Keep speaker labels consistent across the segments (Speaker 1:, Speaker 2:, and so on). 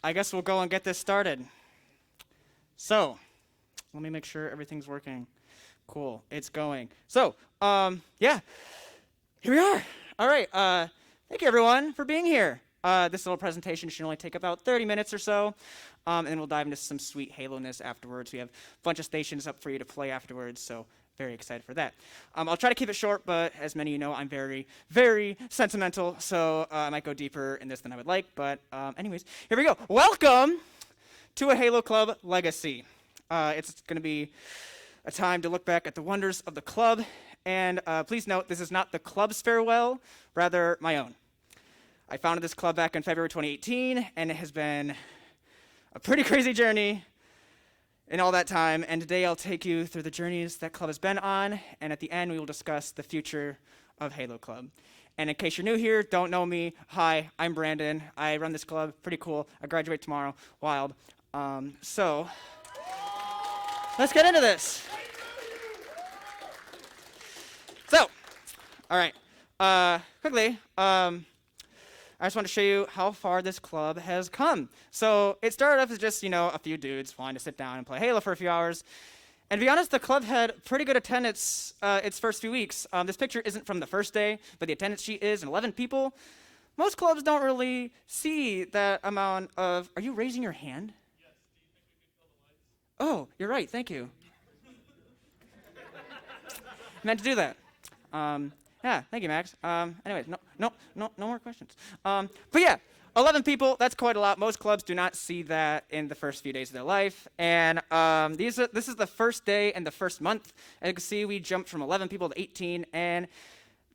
Speaker 1: I guess we'll go and get this started. So, let me make sure everything's working. Cool, it's going. So, yeah, here we are. All right, thank you everyone for being here. This little presentation should only take about 30 minutes or so, and we'll dive into some sweet Halo-ness afterwards. We have a bunch of stations up for you to play afterwards, so very excited for that. I'll try to keep it short, but as many of you know, I'm very, very sentimental, so I might go deeper in this than I would like, but anyways, here we go. Welcome to a Halo Club Legacy. It's going to be a time to look back at the wonders of the club, and please note, this is not the club's farewell, rather my own. I founded this club back in February 2018, and it has been a pretty crazy journey in all that time, and today I'll take you through the journeys that club has been on, and at the end we will discuss the future of Halo Club. And in case you're new here, don't know me, hi, I'm Brandon. I run this club, pretty cool. I graduate tomorrow, wild. So, let's get into this. So, all right, quickly, I just want to show you how far this club has come. So it started off as just, a few dudes wanting to sit down and play Halo for a few hours. And to be honest, the club had pretty good attendance its first few weeks. This picture isn't from the first day, but the attendance sheet is, and 11 people. Most clubs don't really see that amount of... Are you raising your hand?
Speaker 2: Yes. Do you think we could fill the lights?
Speaker 1: Oh, you're right. Thank you. Meant to do that. Yeah, thank you, Max. Anyways, no more questions. But yeah, 11 people, that's quite a lot. Most clubs do not see that in the first few days of their life. And this is the first day and the first month. As you can see, we jumped from 11 people to 18, and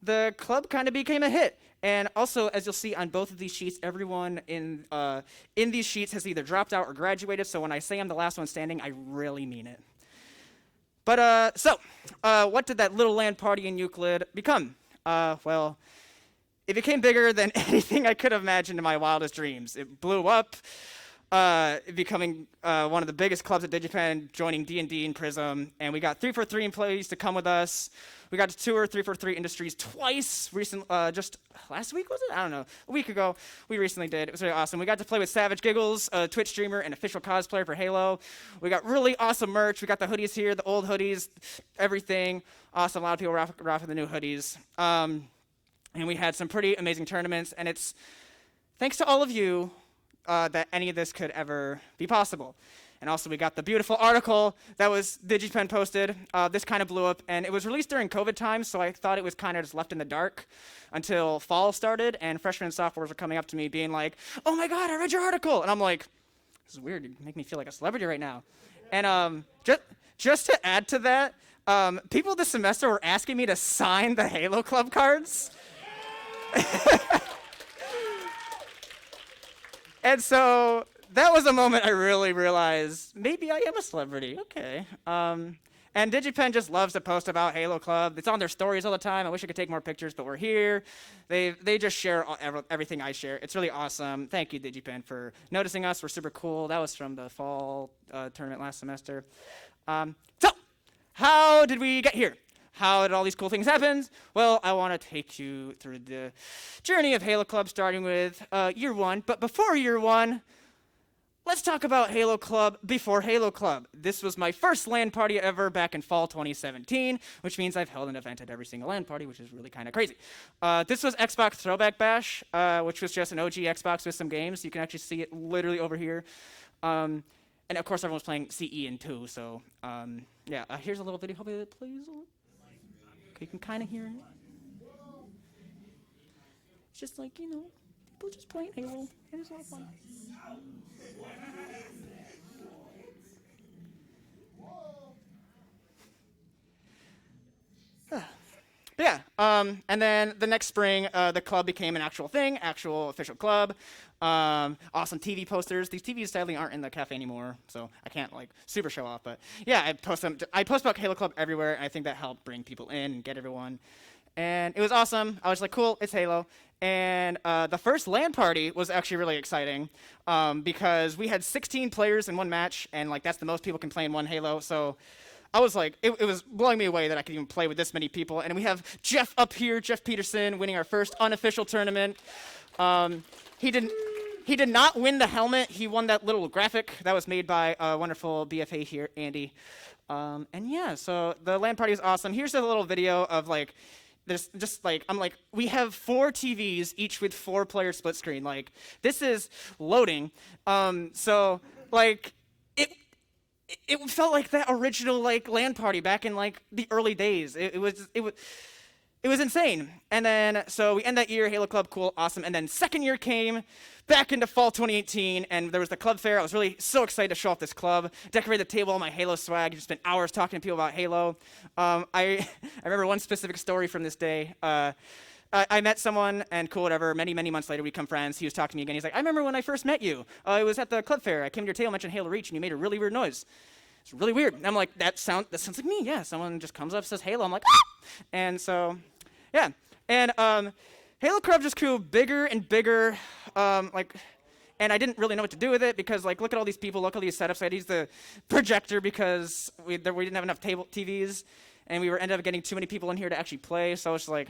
Speaker 1: the club kind of became a hit. And also, as you'll see on both of these sheets, everyone in these sheets has either dropped out or graduated. So when I say I'm the last one standing, I really mean it. But, what did that little LAN party in Euclid become? Well, it became bigger than anything I could have imagined in my wildest dreams. It blew up, becoming one of the biggest clubs at DigiPen, joining D&D and Prism, and we got 343 employees to come with us. We got to tour 343 Industries twice, just last week, was it? I don't know, a week ago. We recently did. It was really awesome. We got to play with Savage Giggles, a Twitch streamer and official cosplayer for Halo. We got really awesome merch. We got the hoodies here, the old hoodies, everything. Awesome. A lot of people rocking the new hoodies. And we had some pretty amazing tournaments, and it's thanks to all of you that any of this could ever be possible. And also we got the beautiful article that was DigiPen posted. This kind of blew up, and it was released during COVID times, so I thought it was kind of just left in the dark until fall started, and freshmen and sophomores were coming up to me being like, oh my God, I read your article. And I'm like, this is weird, you make me feel like a celebrity right now. And just to add to that, people this semester were asking me to sign the Halo Club cards. And so that was a moment I really realized maybe I am a celebrity. Okay. And DigiPen just loves to post about Halo Club. It's on their stories all the time. I wish I could take more pictures, but we're here. They just share everything I share. It's really awesome. Thank you, DigiPen, for noticing us. We're super cool. That was from the fall tournament last semester. So, how did we get here? How did all these cool things happen? Well, I want to take you through the journey of Halo Club, starting with year one. But before year one, let's talk about Halo Club before Halo Club. This was my first LAN party ever back in fall 2017, which means I've held an event at every single LAN party, which is really kind of crazy. This was Xbox Throwback Bash, which was just an OG Xbox with some games. You can actually see it literally over here. And of course, everyone was playing CE and 2, so yeah. Here's a little video. Hopefully it plays. Okay, you can kind of hear it. It's just like, people just playing Halo, and it's a lot of fun. Yeah, and then the next spring, the club became an actual thing, actual official club. Awesome TV posters. These TVs sadly aren't in the cafe anymore, so I can't super show off. But yeah, I post about Halo Club everywhere, and I think that helped bring people in and get everyone. And it was awesome. I was like, cool, it's Halo. And the first LAN party was actually really exciting because we had 16 players in one match, and that's the most people can play in one Halo. So I was like, it was blowing me away that I could even play with this many people. And we have Jeff up here, Jeff Peterson, winning our first unofficial tournament. He didn't He did not win the helmet. He won that little graphic that was made by a wonderful BFA here, Andy. And yeah, so the LAN party is awesome. Here's a little video of like this, just like, I'm like, we have 4 TVs, each with 4-player split screen. Like, this is loading. So like, it felt like that original like LAN party back in like the early days. It was insane. And then, so we end that year, Halo Club, cool, awesome. And then second year came, back into fall 2018, and there was the club fair. I was really so excited to show off this club, decorate the table, all my Halo swag, just spent hours talking to people about Halo. I remember one specific story from this day. I met someone, and cool, whatever, many months later, we become friends. He was talking to me again. He's like, I remember when I first met you. It was at the club fair. I came to your table, mentioned Halo Reach, and you made a really weird noise. It's really weird. And I'm like, that sounds like me. Yeah, someone just comes up, says Halo. I'm like, ah! And so, yeah. And Halo Club just grew bigger and bigger. And I didn't really know what to do with it because, like, look at all these people, look at all these setups. I had to use the projector because we didn't have enough TVs, and we ended up getting too many people in here to actually play. So it's like,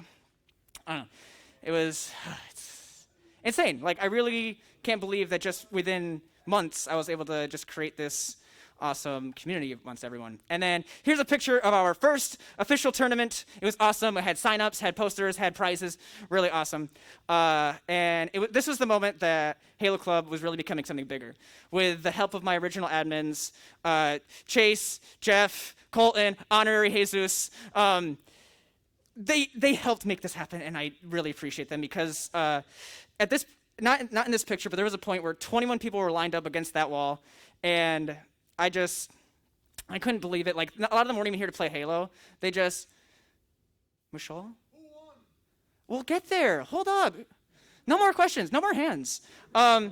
Speaker 1: I don't know. It's insane. Like, I really can't believe that just within months I was able to just create this awesome community amongst everyone. And then here's a picture of our first official tournament. It was awesome. It had signups, had posters, had prizes. Really awesome. And this was the moment that Halo Club was really becoming something bigger. With the help of my original admins, Chase, Jeff, Colton, Honorary Jesus, they helped make this happen, and I really appreciate them because at this, not in this picture, but there was a point where 21 people were lined up against that wall, and I couldn't believe it. Like, a lot of them weren't even here to play Halo. They just, Michelle? We'll get there. Hold up. No more questions. No more hands. Yeah,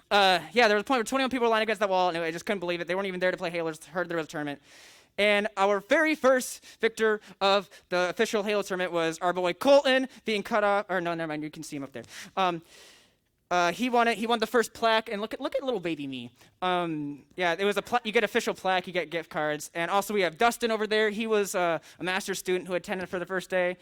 Speaker 1: there was a point where 21 people were lined against that wall, and I just couldn't believe it. They weren't even there to play Halo. Just heard there was a tournament. And our very first victor of the official Halo tournament was our boy Colton being cut off. Or no, never mind. You can see him up there. He won it. He won the first plaque, and look at little baby me. Yeah, it was you get official plaque, you get gift cards, and also we have Dustin over there. He was a master's student who attended for the first day,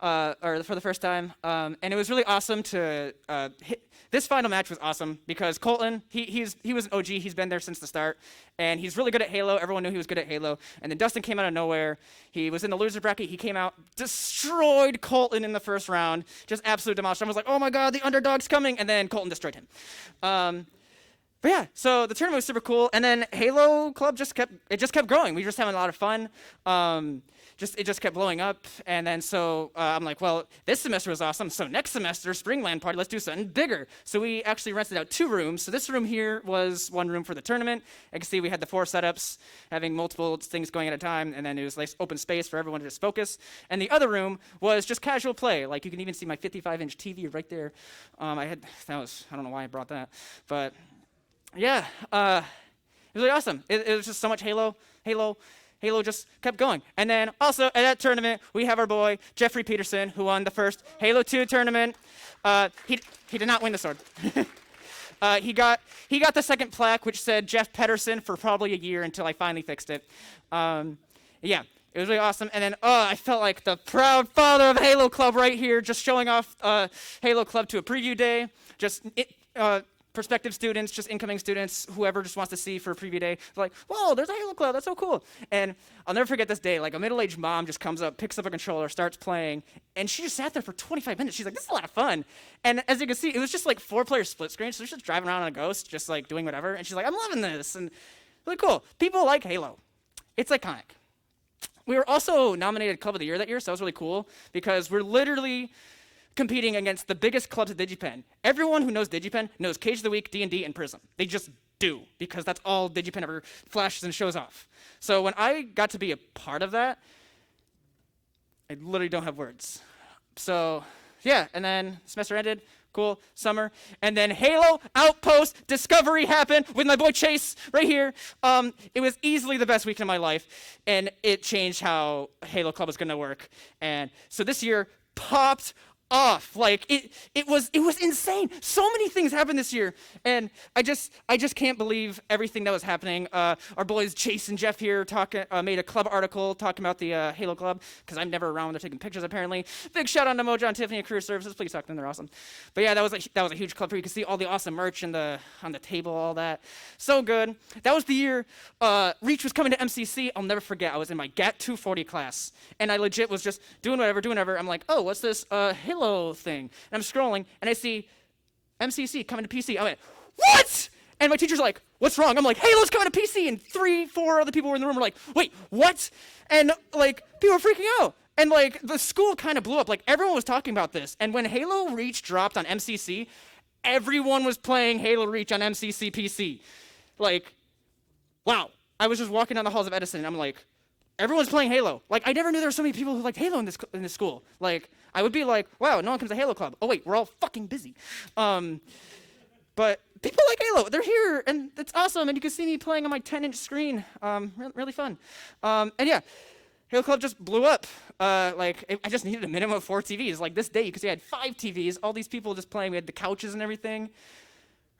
Speaker 1: or for the first time, and it was really awesome to hit. This final match was awesome because Colton, he was an OG. He's been there since the start, and he's really good at Halo. Everyone knew he was good at Halo. And then Dustin came out of nowhere. He was in the loser bracket. He came out, destroyed Colton in the first round, just absolute demolished. I was like, oh my god, the underdog's coming, and then Colton destroyed him. But yeah, so the tournament was super cool, and then Halo Club just kept growing. We were just having a lot of fun. It just kept blowing up, and then so I'm like, well, this semester was awesome. So next semester, spring LAN party, let's do something bigger. So we actually rented out 2 rooms. So this room here was one room for the tournament. I can see we had the 4 setups, having multiple things going at a time, and then it was like open space for everyone to just focus. And the other room was just casual play. Like you can even see my 55-inch TV right there. I don't know why I brought that, but yeah, it was really awesome. It was just so much Halo just kept going. And then also at that tournament, we have our boy, Jeffrey Peterson, who won the first Halo 2 tournament. He did not win the sword. He got the second plaque, which said Jeff Pedersen for probably a year until I finally fixed it. Yeah, it was really awesome. And then, I felt like the proud father of Halo Club right here, just showing off Halo Club to a preview day. Prospective students, just incoming students, whoever just wants to see for a preview day, they're like, whoa, there's a Halo Club, that's so cool. And I'll never forget this day, like a middle-aged mom just comes up, picks up a controller, starts playing, and she just sat there for 25 minutes. She's like, this is a lot of fun. And as you can see, it was just like 4-player split screen, so she's just driving around on a Ghost, just like doing whatever, and she's like, I'm loving this, and really cool. People like Halo. It's iconic. We were also nominated Club of the Year that year, so that was really cool, because we're literally competing against the biggest clubs at DigiPen. Everyone who knows DigiPen knows Cage of the Week, D&D, and Prism. They just do, because that's all DigiPen ever flashes and shows off. So when I got to be a part of that, I literally don't have words. So yeah, and then semester ended, cool, summer, and then Halo Outpost Discovery happened with my boy Chase right here. It was easily the best week of my life, and it changed how Halo Club was gonna work. And so this year popped off. Like it was insane. So many things happened this year, and I just can't believe everything that was happening. Our boys Chase and Jeff here made a club article talking about the Halo Club, because I'm never around when they're taking pictures apparently. Big shout out to Mojo and Tiffany at Career Services. Please talk to them, they're awesome. But yeah, that was a huge club. You can see all the awesome merch on the table, all that. So good. That was the year Reach was coming to MCC. I'll never forget. I was in my GAT 240 class, and I legit was just doing whatever. I'm like, oh, what's this Halo thing? And I'm scrolling, and I see MCC coming to PC. I went, what? And my teacher's like, what's wrong? I'm like, Halo's coming to PC. And 3-4 other people were in the room were like, wait, what? And like, people were freaking out. And like, the school kind of blew up. Like, everyone was talking about this. And when Halo Reach dropped on MCC, everyone was playing Halo Reach on MCC PC. Like, wow. I was just walking down the halls of Edison, and I'm like, everyone's playing Halo. Like, I never knew there were so many people who liked Halo in this school. Like, I would be like, wow, no one comes to Halo Club. Oh, wait, we're all fucking busy. But people like Halo. They're here, and it's awesome. And you can see me playing on my 10-inch screen. Really fun. And yeah, Halo Club just blew up. I just needed a minimum of 4 TVs. Like, this day, you could see I had 5 TVs. All these people just playing. We had the couches and everything.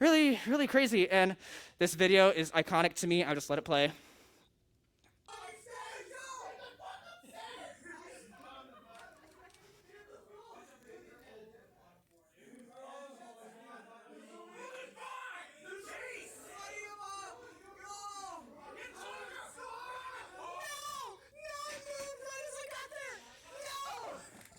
Speaker 1: Really, really crazy. And this video is iconic to me. I'll just let it play.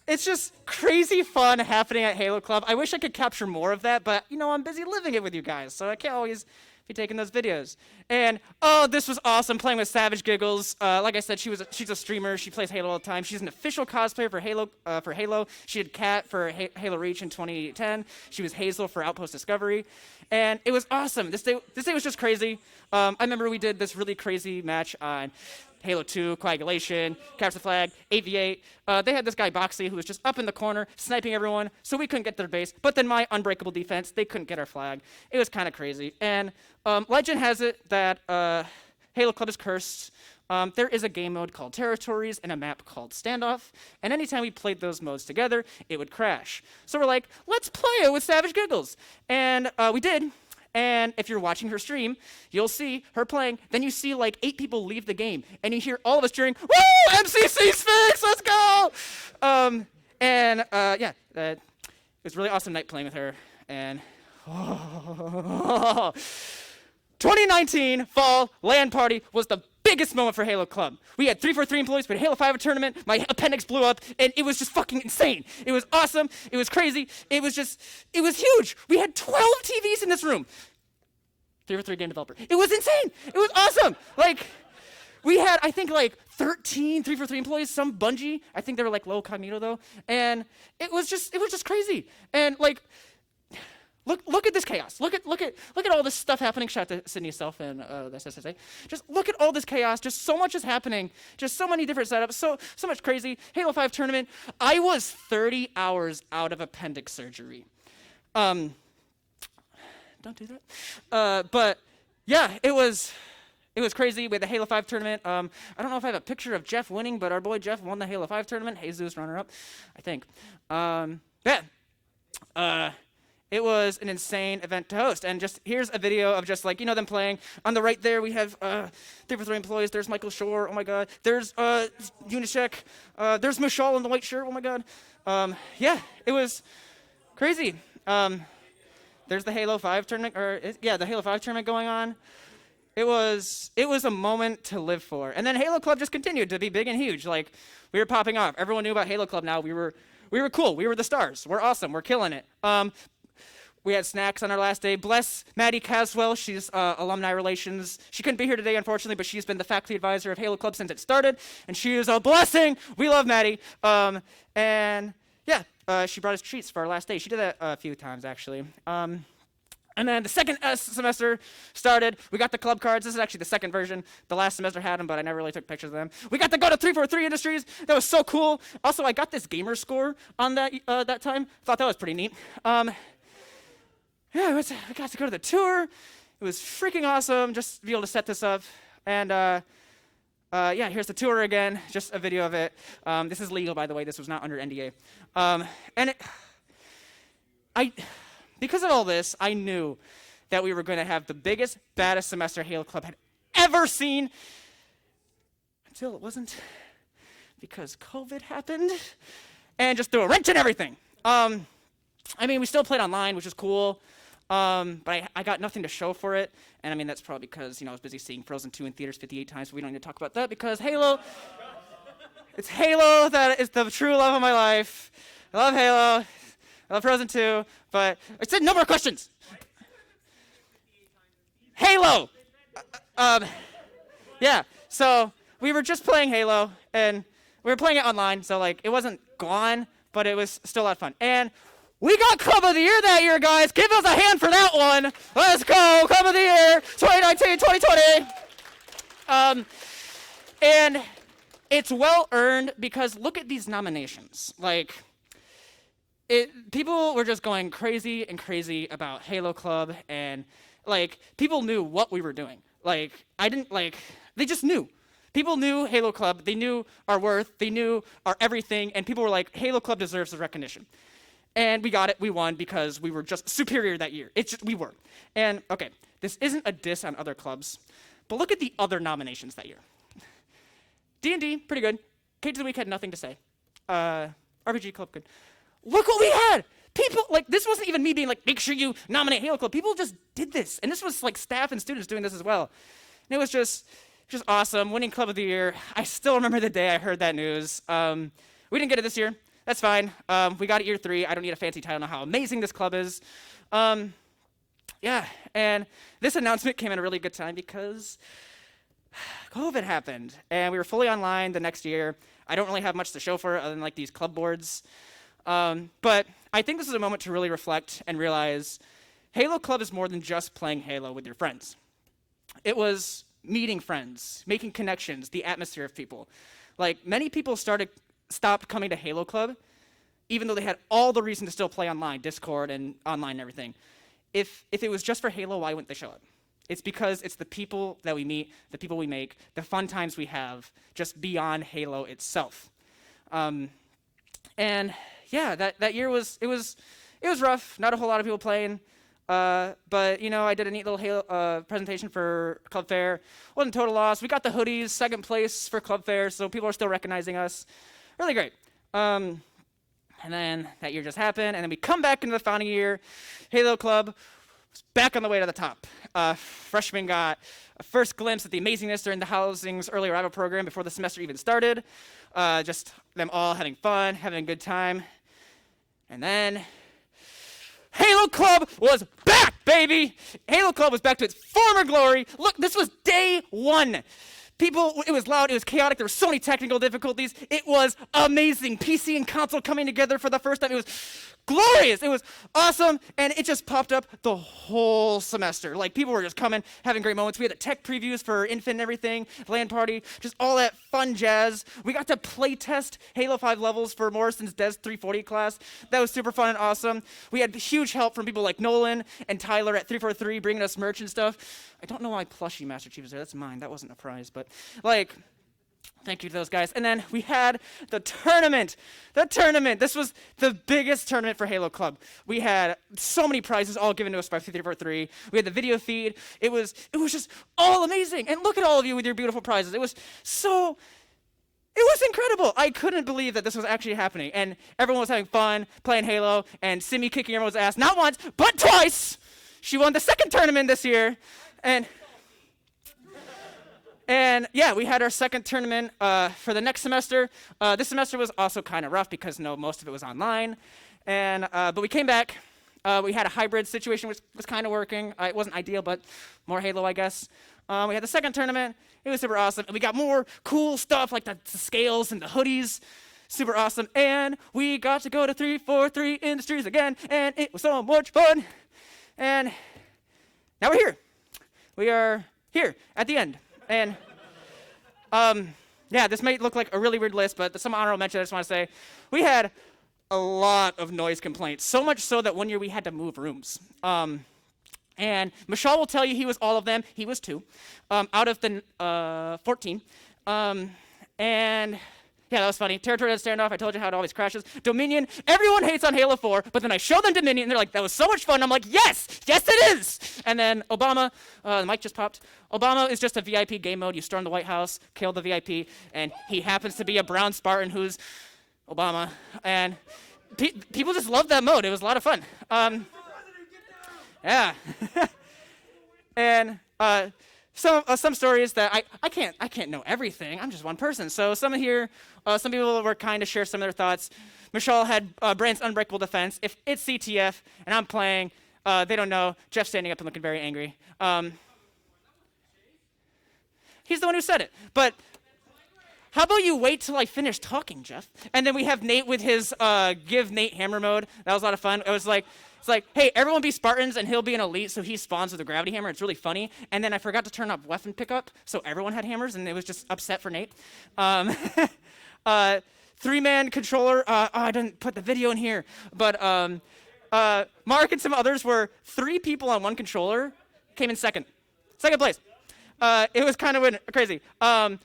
Speaker 1: It's just crazy fun happening at Halo Club. I wish I could capture more of that, but, I'm busy living it with you guys, so I can't always be taking those videos. And, oh, this was awesome, playing with Savage Giggles. Like I said, she's a streamer. She plays Halo all the time. She's an official cosplayer for Halo. She did Kat for Halo Reach in 2010. She was Hazel for Outpost Discovery. And it was awesome. This day was just crazy. I remember we did this really crazy match on Halo 2, Coagulation, Capture the Flag, 8v8. They had this guy, Boxy, who was just up in the corner, sniping everyone, so we couldn't get their base. But then my unbreakable defense, they couldn't get our flag. It was kind of crazy. And legend has it that Halo Club is cursed. There is a game mode called Territories and a map called Standoff. And anytime we played those modes together, it would crash. So we're like, let's play it with Savage Giggles. And we did. And if you're watching her stream, you'll see her playing. Then you see like 8 people leave the game, and you hear all of us cheering, "Woo! MCC's fixed! Let's go!" It was a really awesome night playing with her. And 2019 fall LAN party was the biggest moment for Halo Club. We had 343 employees, we had a Halo 5 tournament, my appendix blew up, and it was just fucking insane. It was awesome, it was crazy, it was huge. We had 12 TVs in this room. 343 game developer. It was insane, it was awesome. Like, we had, I think, like 13 343 employees, some Bungie. I think they were like low cognito though. And it was just crazy. And like, Look at this chaos. Look at all this stuff happening. Shout out to Sydney Self and the SSSA. Just look at all this chaos. Just so much is happening. Just so many different setups. So much crazy. Halo 5 tournament. I was 30 hours out of appendix surgery. Don't do that. But yeah, it was crazy with the Halo 5 tournament. I don't know if I have a picture of Jeff winning, but our boy Jeff won the Halo 5 tournament. Jesus runner-up, I think. It was an insane event to host. And just here's a video of just like, them playing. On the right there, we have 343 employees. There's Michael Shore. Oh, my God. There's Unicheck. There's Mishal in the white shirt. Oh, my God. It was crazy. There's the Halo 5 tournament. The Halo 5 tournament going on. It was a moment to live for. And then Halo Club just continued to be big and huge. Like, we were popping off. Everyone knew about Halo Club now. We were cool. We were the stars. We're awesome. We're killing it. We had snacks on our last day. Bless Maddie Caswell. She's alumni relations. She couldn't be here today, unfortunately, but she's been the faculty advisor of Halo Club since it started, and she is a blessing. We love Maddie. She brought us treats for our last day. She did that a few times, actually. And then the second semester started. We got the club cards. This is actually the second version. The last semester had them, but I never really took pictures of them. We got to go to 343 Industries. That was so cool. Also, I got this gamer score on that time. Thought that was pretty neat. We got to go to the tour. It was freaking awesome just to be able to set this up. And Yeah, here's the tour again, just a video of it. This is legal, by the way. This was not under NDA. And because of all this, I knew that we were going to have the biggest, baddest semester Halo Club had ever seen, until it wasn't, because COVID happened and just threw a wrench in everything. I mean, we still played online, which is cool, but I got nothing to show for it. And I mean, that's probably because, I was busy seeing Frozen 2 in theaters 58 times, but we don't need to talk about that because Halo, it's Halo that is the true love of my life. I love Halo. I love Frozen 2, but I said no more questions. Halo! Yeah, so we were just playing Halo, and we were playing it online, so it wasn't gone, but it was still a lot of fun. And we got Club of the Year that year, guys. Give us a hand for that one. Let's go, Club of the Year 2019-2020. And it's well-earned because look at these nominations. People were just going crazy and crazy about Halo Club, and people knew what we were doing. They just knew. People knew Halo Club, they knew our worth, they knew our everything, and people were like, Halo Club deserves the recognition. And we got it, we won because we were just superior that year. We were. And okay, this isn't a diss on other clubs, but look at the other nominations that year. D&D, pretty good. Cage of the Week had nothing to say. RPG Club, good. Look what we had! People, this wasn't even me being make sure you nominate Halo Club. People just did this. And this was staff and students doing this as well. And it was just awesome. Winning Club of the Year. I still remember the day I heard that news. We didn't get it this year. That's fine. We got it year 3. I don't need a fancy title on how amazing this club is. Yeah, and this announcement came at a really good time because COVID happened. And we were fully online the next year. I don't really have much to show for it other than these club boards. But I think this is a moment to really reflect and realize Halo Club is more than just playing Halo with your friends. It was meeting friends, making connections, the atmosphere of people. Many people stopped coming to Halo Club, even though they had all the reason to still play online, Discord and online and everything. If it was just for Halo, why wouldn't they show up? It's because it's the people that we meet, the people we make, the fun times we have, just beyond Halo itself. And yeah, that year was rough. Not a whole lot of people playing. But I did a neat little Halo presentation for Club Fair. Wasn't a total loss. We got the hoodies, second place for Club Fair, so people are still recognizing us. Really great. And then that year just happened, and then we come back into the founding year. Halo Club was back on the way to the top. Freshmen got a first glimpse at the amazingness during the Housing's early arrival program before the semester even started. Just them all having fun, having a good time. And then Halo Club was back, baby! Halo Club was back to its former glory. Look, this was day 1. It was loud, it was chaotic, there were so many technical difficulties. It was amazing. PC and console coming together for the first time. It was glorious. It was awesome, and it just popped up the whole semester. People were just coming, having great moments. We had the tech previews for Infant and everything, LAN party, just all that fun jazz. We got to play test Halo 5 levels for Morrison's Des 340 class. That was super fun and awesome. We had huge help from people like Nolan and Tyler at 343 bringing us merch and stuff. I don't know why plushie Master Chief is there. That's mine. That wasn't a prize, but thank you to those guys. And then we had the tournament. This was the biggest tournament for Halo Club. We had so many prizes all given to us by 343. We had the video feed. It was just all amazing. And look at all of you with your beautiful prizes. It was incredible. I couldn't believe that this was actually happening. And everyone was having fun playing Halo and Simi kicking everyone's ass, not once, but twice. She won the second tournament this year. And yeah, we had our second tournament for the next semester. This semester was also kind of rough because most of it was online. But we came back. We had a hybrid situation, which was kind of working. It wasn't ideal, but more Halo, I guess. We had the second tournament. It was super awesome. And we got more cool stuff like the scales and the hoodies. Super awesome. And we got to go to 343 Industries again. And it was so much fun. And now we're here. We are here at the end. And yeah, this might look like a really weird list, but some honorable mention I just want to say. We had a lot of noise complaints, so much so that one year we had to move rooms. And Michelle will tell you he was all of them. He was 2 out of the 14. And yeah, that was funny. Territorial standoff, I told you how it always crashes. Dominion, everyone hates on Halo 4, but then I show them Dominion, and they're like, that was so much fun. I'm like, yes, it is. And then Obama, the mic just popped. Obama is just a VIP game mode. You storm the White House, kill the VIP, and he happens to be a brown Spartan who's Obama. And people just loved that mode. It was a lot of fun. Yeah. And some stories that I can't know everything. I'm just one person. So some people were kind to share some of their thoughts. Michelle had Brand's Unbreakable Defense. If it's CTF and I'm playing, they don't know. Jeff's standing up and looking very angry. He's the one who said it. But how about you wait till I finish talking, Jeff? And then we have Nate with his give Nate hammer mode. That was a lot of fun. It's like, hey, everyone be Spartans, and he'll be an elite, so he spawns with a gravity hammer. It's really funny. And then I forgot to turn up weapon pickup, so everyone had hammers, and it was just upset for Nate. 3-man controller. I didn't put the video in here. But Mark and some others were 3 people on one controller, came in second place. It was kind of crazy.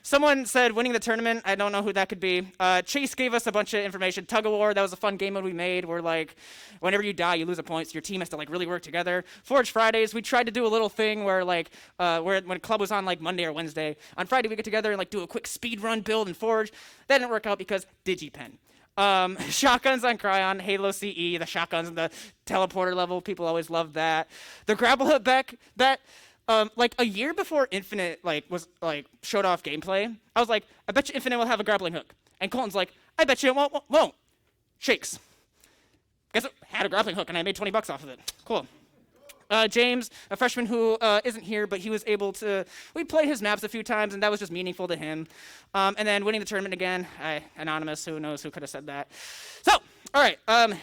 Speaker 1: Someone said winning the tournament. I don't know who that could be. Chase gave us a bunch of information. Tug of War, that was a fun game mode we made where, like, whenever you die, you lose a point, so your team has to, like, really work together. Forge Fridays, we tried to do a little thing where, like, when club was on, like, Monday or Wednesday, on Friday we get together and, like, do a quick speed run build in Forge. That didn't work out because DigiPen. Shotguns on Cryon, Halo CE, the shotguns and the teleporter level, people always loved that. The grapple hook bet. Like a year before Infinite was showed off gameplay, I was like, I bet you Infinite will have a grappling hook. And Colton's like, I bet you it won't. Shakes. Guess it had a grappling hook and I made $20 off of it. Cool. James, a freshman who isn't here, but he was able to, we played his maps a few times and that was just meaningful to him. And then winning the tournament again, anonymous, who knows who could have said that. So, all right, I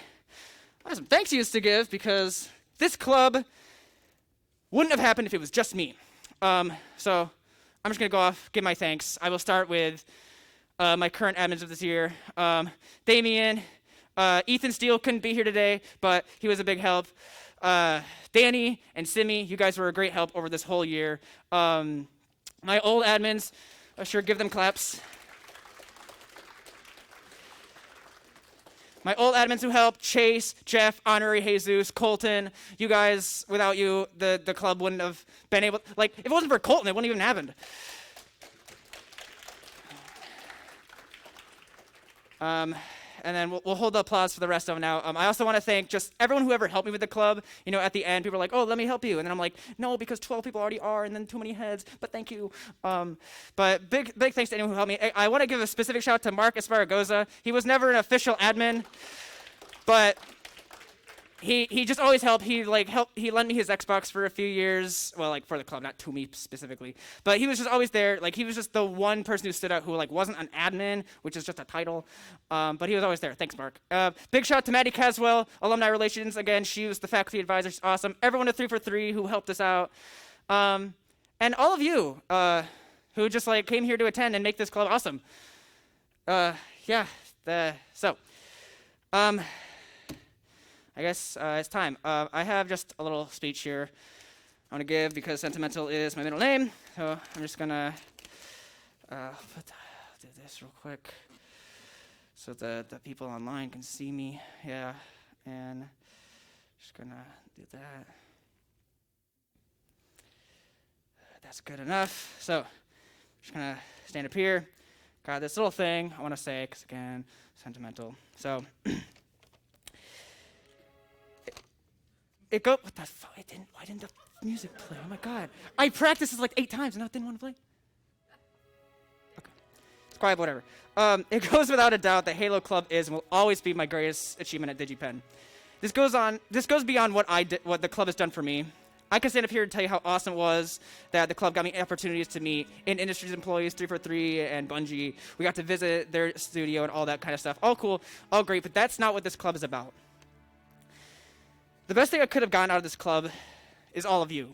Speaker 1: have some thank yous to give because this club wouldn't have happened if it was just me. So I'm just going to go off, give my thanks. I will start with my current admins of this year. Damien, Ethan Steele couldn't be here today, but he was a big help. Danny and Simi, you guys were a great help over this whole year. My old admins, sure, give them claps. My old admins who helped, Chase, Jeff, Honorary Jesus, Colton, you guys, without you, the club wouldn't have been able, like, if it wasn't for Colton, it wouldn't even happened. And then we'll hold the applause for the rest of them now. I also want to thank just everyone who ever helped me with the club. You know, at the end, people are like, oh, let me help you. And then I'm like, no, because 12 people already are, and then too many heads, but thank you. But big thanks to anyone who helped me. I want to give a specific shout out to Mark Esparragoza. He was never an official admin, but he just always helped. He lent me his Xbox for a few years. Well, like for the club, not to me specifically. But he was just always there. Like he was just the one person who stood out who like wasn't an admin, which is just a title. But he was always there. Thanks, Mark. Big shout out to Maddie Caswell, Alumni Relations. Again, she was the faculty advisor. She's awesome. Everyone at 343 who helped us out. And all of you who just like came here to attend and make this club awesome. I guess it's time. I have just a little speech here I want to give because Sentimental is my middle name. So I'm just going to do this real quick so the people online can see me. Yeah, and just going to do that. That's good enough. So I'm just going to stand up here. Got this little thing I want to say because, again, Sentimental. So... What the fuck? Why didn't the music play? Oh my God. I practiced this like 8 times and I didn't want to play. Okay. It's quiet, whatever. It goes without a doubt that Halo Club is and will always be my greatest achievement at DigiPen. This goes beyond what the club has done for me. I can stand up here and tell you how awesome it was that the club got me opportunities to meet in-industries employees, 343 and Bungie. We got to visit their studio and all that kind of stuff. All cool, all great, but that's not what this club is about. The best thing I could have gotten out of this club is all of you.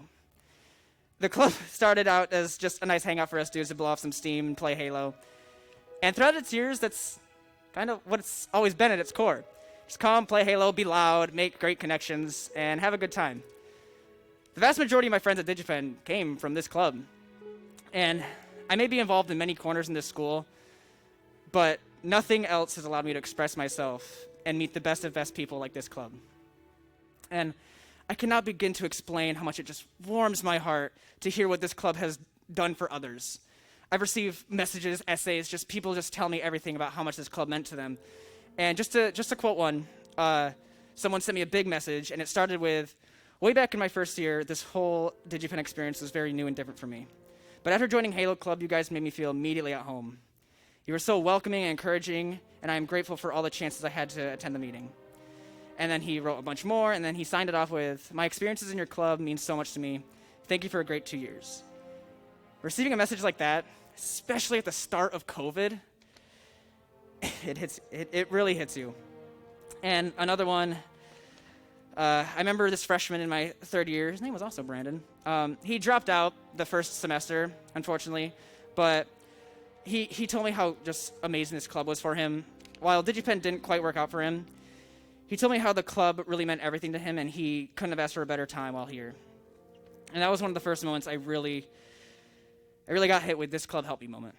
Speaker 1: The club started out as just a nice hangout for us dudes to blow off some steam and play Halo. And throughout its years, that's kind of what it's always been at its core. Just come, play Halo, be loud, make great connections, and have a good time. The vast majority of my friends at DigiPen came from this club. And I may be involved in many corners in this school, but nothing else has allowed me to express myself and meet the best of best people like this club. And I cannot begin to explain how much it just warms my heart to hear what this club has done for others. I've received messages, essays, just people just tell me everything about how much this club meant to them. And just to quote one, someone sent me a big message, and it started with, way back in my first year, this whole DigiPen experience was very new and different for me. But after joining Halo Club, you guys made me feel immediately at home. You were so welcoming and encouraging, and I am grateful for all the chances I had to attend the meeting. And then he wrote a bunch more, and then he signed it off with, my experiences in your club mean so much to me. Thank you for a great 2 years. Receiving a message like that, especially at the start of COVID, it really hits you. And another one, I remember this freshman in my third year, his name was also Brandon. He dropped out the first semester, unfortunately, but he told me how just amazing this club was for him. While DigiPen didn't quite work out for him, he told me how the club really meant everything to him, and he couldn't have asked for a better time while here. And that was one of the first moments I really got hit with this club help me moment.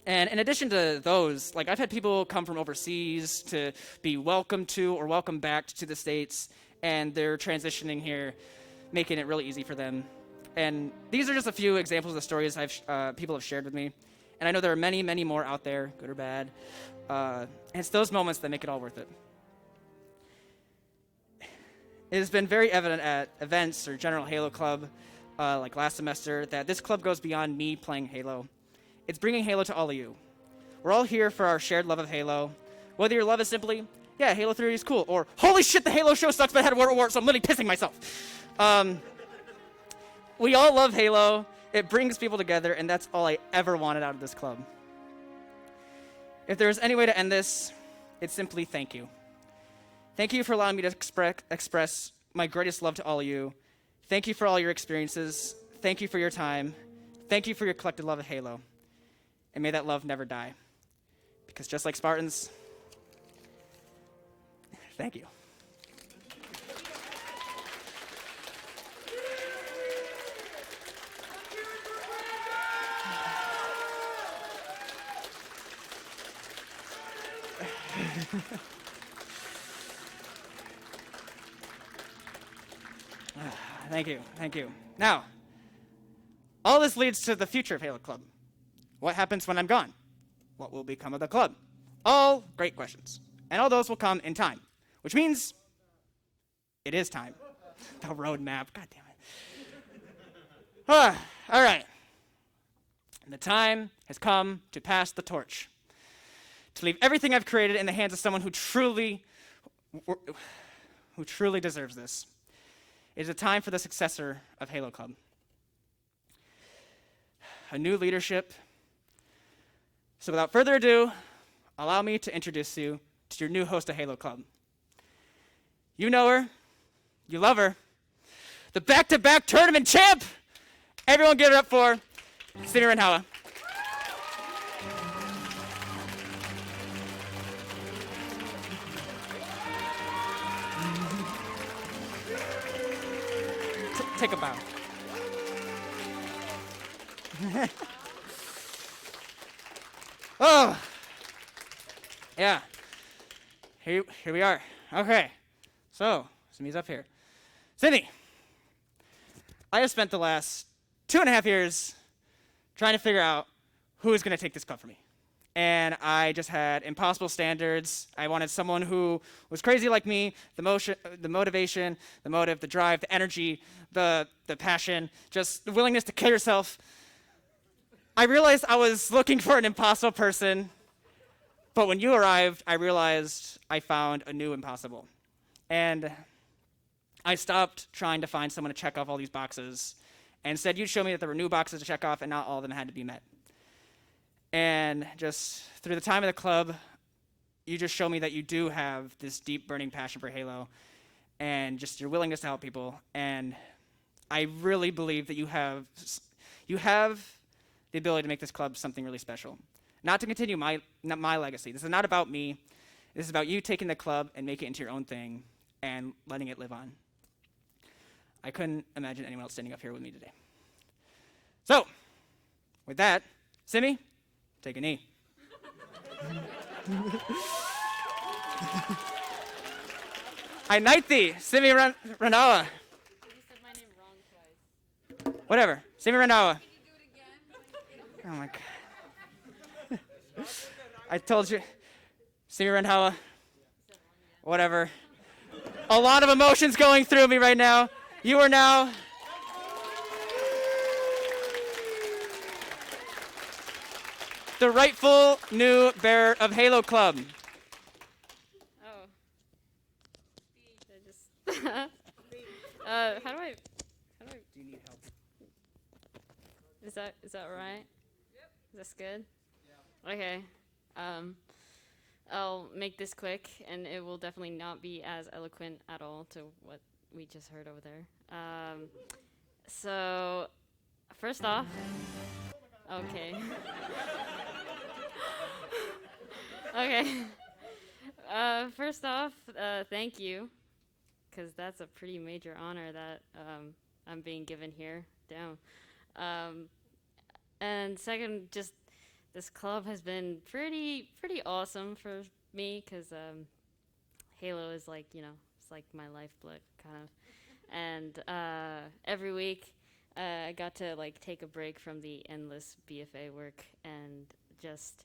Speaker 1: And in addition to those, like I've had people come from overseas to be welcomed to or welcome back to the States, and they're transitioning here, making it really easy for them. And these are just a few examples of the stories people have shared with me. And I know there are many, many more out there, good or bad. And it's those moments that make it all worth it. It has been very evident at events or General Halo Club, like last semester, that this club goes beyond me playing Halo. It's bringing Halo to all of you. We're all here for our shared love of Halo. Whether your love is simply, yeah, Halo 3 is cool, or holy shit, the Halo show sucks, but I had a World War, so I'm literally pissing myself. We all love Halo. It brings people together, and that's all I ever wanted out of this club. If there's any way to end this, it's simply thank you. Thank you for allowing me to express my greatest love to all of you. Thank you for all your experiences. Thank you for your time. Thank you for your collective love of Halo. And may that love never die. Because just like Spartans, thank you. Thank you. Now, all this leads to the future of Halo Club. What happens when I'm gone? What will become of the club? All great questions. And all those will come in time, which means it is time. The roadmap, god damn it. All right. And the time has come to pass the torch. To leave everything I've created in the hands of someone who truly deserves this. It is a time for the successor of Halo Club. A new leadership. So without further ado, allow me to introduce you to your new host of Halo Club. You know her. You love her. The back-to-back tournament champ. Everyone give it up for Senior Renhawa. Take a bow. Oh, yeah. Here we are. Okay. So, Simi's up here. Simi, I have spent the last 2.5 years trying to figure out who is going to take this club from me. And I just had impossible standards. I wanted someone who was crazy like me, the motivation, the motive, the drive, the energy, the passion, just the willingness to kill yourself. I realized I was looking for an impossible person, but when you arrived, I realized I found a new impossible. And I stopped trying to find someone to check off all these boxes, and instead you'd show me that there were new boxes to check off and not all of them had to be met. And just through the time of the club, you just show me that you do have this deep burning passion for Halo and just your willingness to help people. And I really believe that you have the ability to make this club something really special. Not to continue my legacy. This is not about me. This is about you taking the club and making it into your own thing and letting it live on. I couldn't imagine anyone else standing up here with me today. So, With that, Simi, take a knee. I knight thee, Simi Randawa.
Speaker 3: You said my name wrong twice.
Speaker 1: Whatever, Simi Randawa. Oh my god. I told you. Simi Randawa. Whatever. A lot of emotions going through me right now. You are now the rightful new bearer of Halo Club.
Speaker 3: Oh. I just. How do I?
Speaker 1: Do you need help?
Speaker 3: Is that right? Yep. Is this good? Yeah. Okay. I'll make this quick, and it will definitely not be as eloquent at all to what we just heard over there. So, first off, okay. Okay. First off, thank you, because that's a pretty major honor that I'm being given here. Damn. And second, just this club has been pretty awesome for me, because Halo is like, it's like my lifeblood, kind of. And every week, I got to like take a break from the endless BFA work and just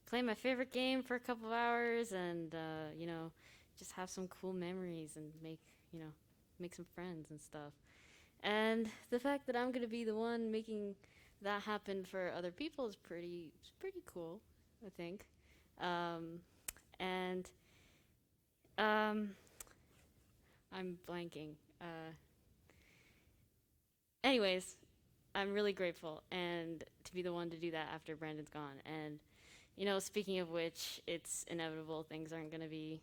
Speaker 3: play my favorite game for a couple of hours, and just have some cool memories and make some friends and stuff. And the fact that I'm gonna be the one making that happen for other people is pretty cool, I think. And I'm blanking. Anyways, I'm really grateful and to be the one to do that after Brandon's gone. And speaking of which, it's inevitable things aren't gonna be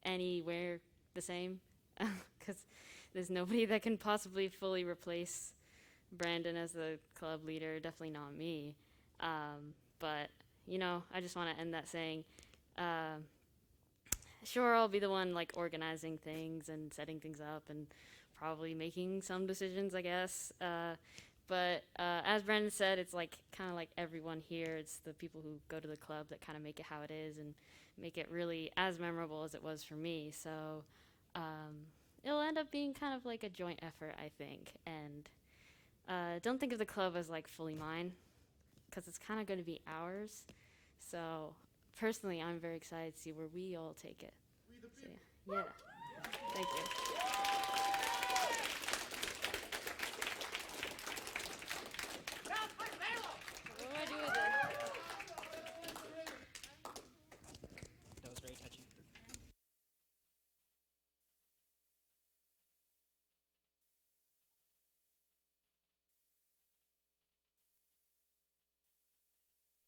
Speaker 3: anywhere the same, because there's nobody that can possibly fully replace Brandon as the club leader. Definitely not me. But I just want to end that saying, sure, I'll be the one like organizing things and setting things up and probably making some decisions, I guess. But as Brandon said, it's like kind of like everyone here. It's the people who go to the club that kind of make it how it is and make it really as memorable as it was for me. So it'll end up being kind of like a joint effort, I think. And don't think of the club as like fully mine, because it's kind of going to be ours. So personally, I'm very excited to see where we all take it. So, yeah. Thank you.